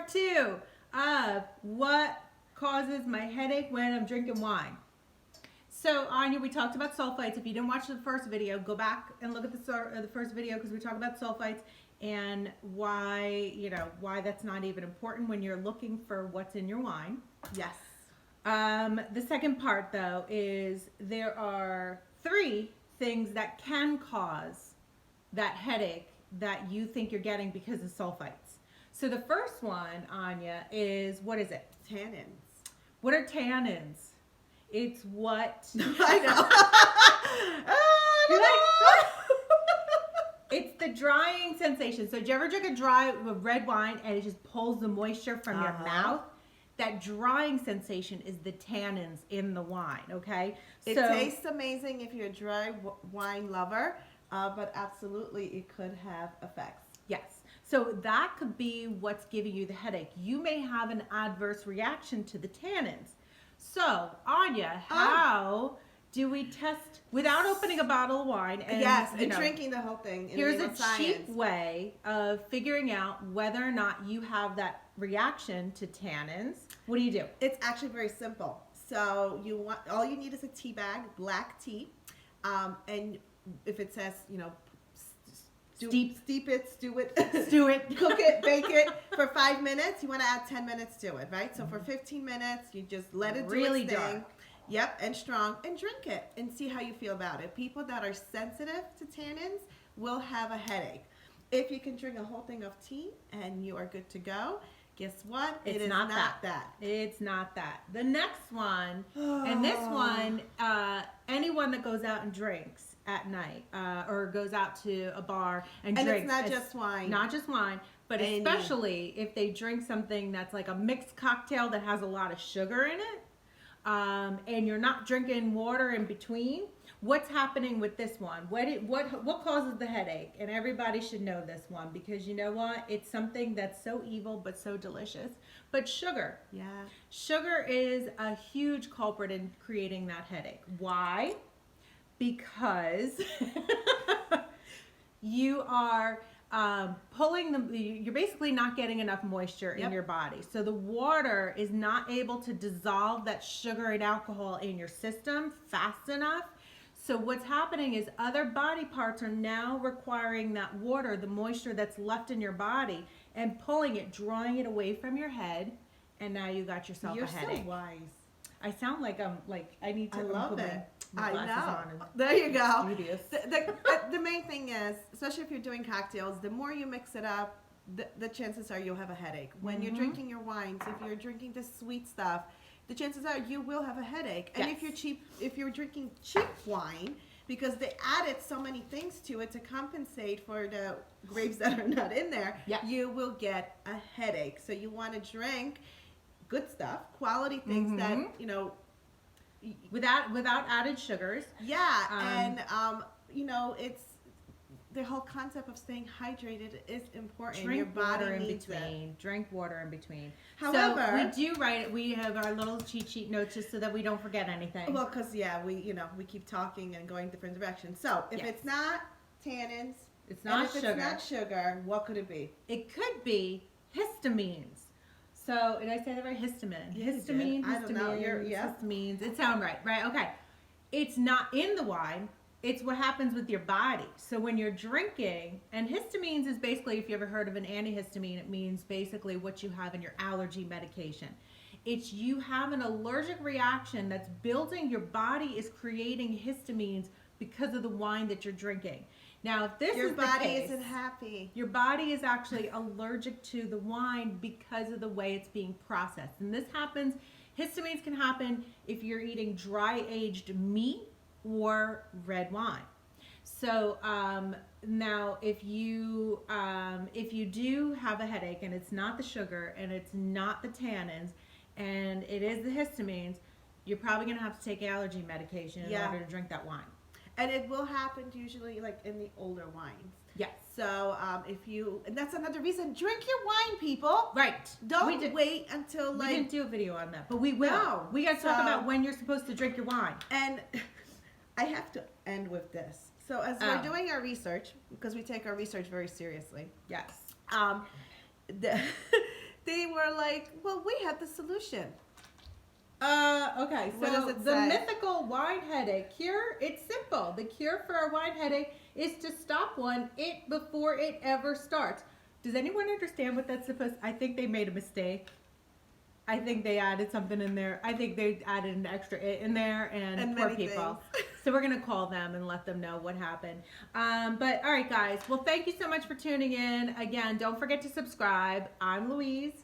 part 2 of what causes my headache when I'm drinking wine. So, Ania, we talked about sulfites. If you didn't watch the first video, go back and look at the first video because we talked about sulfites and why, why that's not even important when you're looking for what's in your wine. Yes. The second part, though, is there are 3 things that can cause that headache that you think you're getting because of sulfites. So the first one, Ania, is, what is it? Tannins. What are tannins? It's what... I know. It's the drying sensation. So do you ever drink a red wine and it just pulls the moisture from your mouth? That drying sensation is the tannins in the wine, okay? It tastes amazing if you're a dry wine lover, but absolutely it could have effects. Yes. So that could be what's giving you the headache. You may have an adverse reaction to the tannins. So, Ania, how do we test without opening a bottle of wine? And, drinking the whole thing. Here's a cheap way of figuring out whether or not you have that reaction to tannins. What do? It's actually very simple. So all you need is a tea bag, black tea, and if it says steep it, stew it, cook it, bake it for 5 minutes. You want to add 10 minutes to it, right? So for 15 minutes, you just let it do really its thing. Dark. Yep, and strong, and drink it and see how you feel about it. People that are sensitive to tannins will have a headache. If you can drink a whole thing of tea and you are good to go, guess what? It's not that. It's not that. The next one, and this one, anyone that goes out and drinks at night or goes out to a bar and drinks. And it's not just wine. Not just wine, but especially if they drink something that's like a mixed cocktail that has a lot of sugar in it, and you're not drinking water in between. What's happening with this one? What causes the headache? And everybody should know this one because you know what? It's something that's so evil but so delicious. But sugar. Yeah. Sugar is a huge culprit in creating that headache. Why? Because you are you're basically not getting enough moisture in your body. So the water is not able to dissolve that sugar and alcohol in your system fast enough. So what's happening is other body parts are now requiring that water, the moisture that's left in your body, and pulling it, drawing it away from your head, and now you got yourself a headache. You're so wise. I sound like I need to. I love it. My glasses on and there you go. Studious. The main thing is, especially if you're doing cocktails, the more you mix it up, the chances are you'll have a headache. When you're drinking your wines, if you're drinking the sweet stuff, the chances are you will have a headache. And if you're drinking cheap wine, because they added so many things to it to compensate for the grapes that are not in there, you will get a headache. So you want to drink good stuff, quality things that, without added sugars. And it's the whole concept of staying hydrated is important. Drink your body water in needs between. Drink water in between. However, so we do write it. We have our little cheat sheet notes just so that we don't forget anything. Well, because we keep talking and going different directions. So if it's not tannins, it's not sugar. It's not sugar. What could it be? It could be histamines. So did I say that right? Histamine. Histamine. I don't know. Histamines. It sounds right. Right. Okay. It's not in the wine. It's what happens with your body. So when you're drinking, and histamines is basically, if you ever heard of an antihistamine, it means basically what you have in your allergy medication. It's you have an allergic reaction that's building, your body is creating histamines because of the wine that you're drinking. Now, if this your is body the case, isn't happy. Your body is actually allergic to the wine because of the way it's being processed. And this happens, histamines can happen if you're eating dry aged meat or red wine. So now if you do have a headache and it's not the sugar and it's not the tannins and it is the histamines, you're probably going to have to take allergy medication in order to drink that wine. And it will happen usually like in the older wines. Yes. So and that's another reason, drink your wine, people. Right. Don't wait until we didn't do a video on that, but we will. No. We got to talk about when you're supposed to drink your wine. And I have to end with this. So as we're doing our research, because we take our research very seriously. Yes. they were like, well, we have the solution. Okay, What so does it the say? mythical wine headache cure, it's simple. The cure for a wine headache is to stop it before it ever starts. Does anyone understand what that's supposed to? I think they made a mistake. I think they added something in there. I think they added an extra it in there, and poor many people. things. So we're gonna call them and let them know what happened. But all right, guys. Well, thank you so much for tuning in. Again, don't forget to subscribe. I'm Louise.